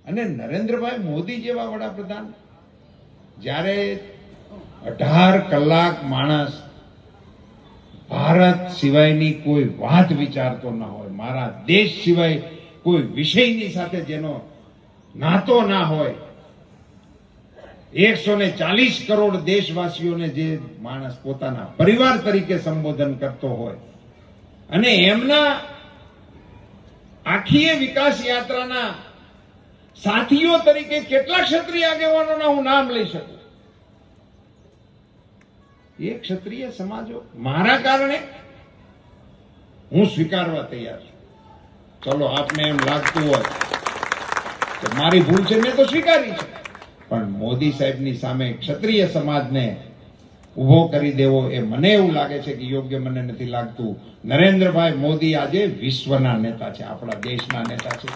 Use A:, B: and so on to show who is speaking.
A: અને નરેન્દ્રભાઈ મોદી જેવા વડાપ્રધાન જ્યારે 18 કલાક માણસ ભારત સિવાયની કોઈ વાત વિચારતો ના હોય, મારા દેશ સિવાય કોઈ વિષયની સાથે જેનો નાતો ના હોય, 140 કરોડ દેશવાસીઓને જે માણસ પોતાના પરિવાર તરીકે સંબોધન કરતો હોય અને એમના આખી વિકાસ યાત્રાના સાથીઓ તરીકે કેટલા ક્ષત્રિય આગેવાનોના હું નામ લઈ શકું. એ ક્ષત્રિય સમાજો મારા કારણે હું સ્વીકારવા તૈયાર છું. ચલો આપને એમ લાગતું હોય કે મારી ભૂલ છે, મેં તો સ્વીકારી છે, પણ મોદી સાહેબની સામે ક્ષત્રિય સમાજને ઉભો કરી દેવો એ મને એવું લાગે છે કે યોગ્ય મને નથી લાગતું. નરેન્દ્રભાઈ મોદી આજે વિશ્વના નેતા છે, આપણા દેશના નેતા છે.